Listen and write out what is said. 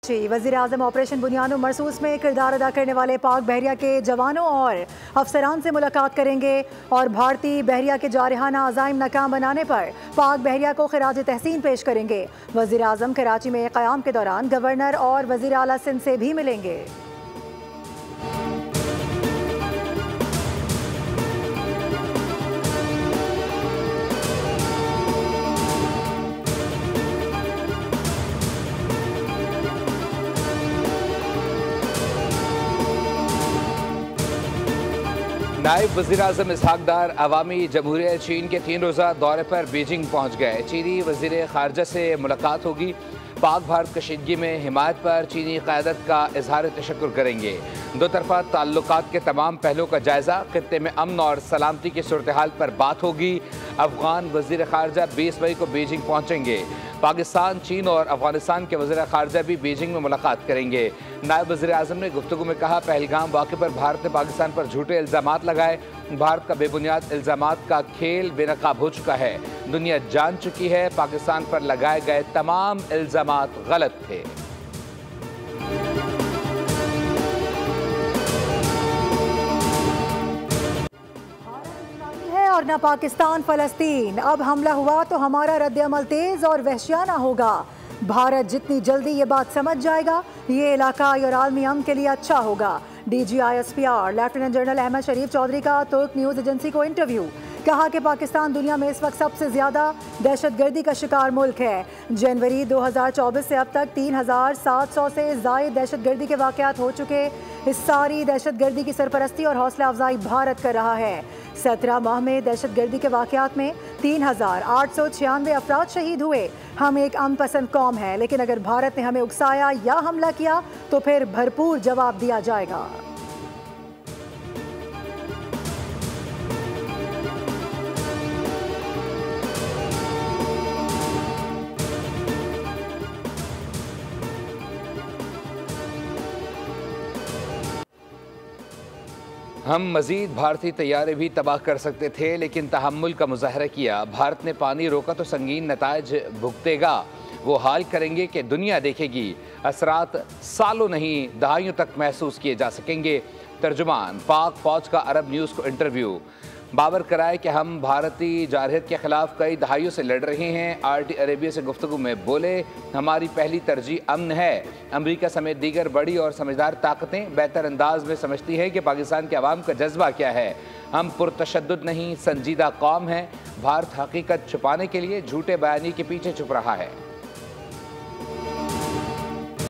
वज़ीर-ए-आज़म ऑपरेशन बुनियानो मरसूस में किरदार अदा करने वाले पाक बहरिया के जवानों और अफसरान से मुलाकात करेंगे और भारतीय बहरिया के जारहाना अज़ाइम नाकाम बनाने पर पाक बहरिया को खिराज तहसीन पेश करेंगे। वज़ीर-ए-आज़म कराची में क़याम के दौरान गवर्नर और वज़ीर आला सिंध से भी मिलेंगे। नायब वज़ीर-ए-आज़म इसहाक डार अवामी जमहूरियत चीन के 3 रोज़ा दौरे पर बीजिंग पहुँच गए। चीनी वज़ीर ख़ारजा से मुलाकात होगी। पाक भारत कशीदगी में हिमायत पर चीनी क़यादत का इजहार तशक्कुर करेंगे। दो तरफ़ा ताल्लुकात के तमाम पहलुओं का जायज़ा, खित्ते में अमन और सलामती की सूरत हाल पर बात होगी। अफ़गान वज़ीर ख़ारजा 20 मई को बीजिंग पहुँचेंगे। पाकिस्तान, चीन और अफगानिस्तान के वज़ीर ख़ारजा भी बीजिंग में मुलाकात करेंगे। नायब वज़ीर-ए-आज़म ने गुफ्तगू में कहा, पहलगाम वाक़े पर भारत ने पाकिस्तान पर झूठे इल्ज़ामात लगाए। भारत का बेबुनियाद इल्ज़ामात का खेल बेनकाब हो चुका है। दुनिया जान चुकी है पाकिस्तान पर लगाए गए तमाम इल्ज़ामात गलत थे। और न पाकिस्तान फ़लस्तीन। अब हमला हुआ तो हमारा रद्द-ए-अमल तेज और वहशियाना होगा। भारत जितनी जल्दी ये बात समझ जाएगा, ये इलाकाई और आलमी अमन के लिए अच्छा होगा। DGISPR लेफ्टिनेंट जनरल अहमद शरीफ चौधरी का तुर्क न्यूज़ एजेंसी को इंटरव्यू। कहा कि पाकिस्तान दुनिया में इस वक्त सबसे ज़्यादा दहशतगर्दी का शिकार मुल्क है। जनवरी 2024 से अब तक 3700 से ज़ायद दहशतगर्दी के वाक़यात हो चुके। इस सारी दहशतगर्दी की सरपरस्ती और हौसला अफजाई भारत कर रहा है। 17 माह में दहशतगर्दी के वाक़यात में 3896 अफराद शहीद हुए। हम एक अमन पसंद कौम है, लेकिन अगर भारत ने हमें उकसाया या हमला किया तो फिर भरपूर जवाब दिया जाएगा। हम मज़ीद भारतीय तैयारे भी तबाह कर सकते थे, लेकिन तहम्मुल का मुजाहरा किया। भारत ने पानी रोका तो संगीन नताइज भुगतेगा। वो हाल करेंगे कि दुनिया देखेगी। असरात सालों नहीं दहाइयों तक महसूस किए जा सकेंगे। तर्जुमान पाक फ़ौज का अरब न्यूज़ को इंटरव्यू। बाबर कराए कि हम भारतीय जारहियत के ख़िलाफ़ कई दहाइयों से लड़ रहे हैं। RT अरेबिया से गुफ्तगू में बोले, हमारी पहली तरजीह अमन है। अमेरिका समेत दीगर बड़ी और समझदार ताकतें बेहतर अंदाज में समझती हैं कि पाकिस्तान के अवाम का जज्बा क्या है। हम पुरतशद्दुद नहीं, संजीदा कौम हैं। भारत हकीकत छुपाने के लिए झूठे बयानी के पीछे छुप रहा है।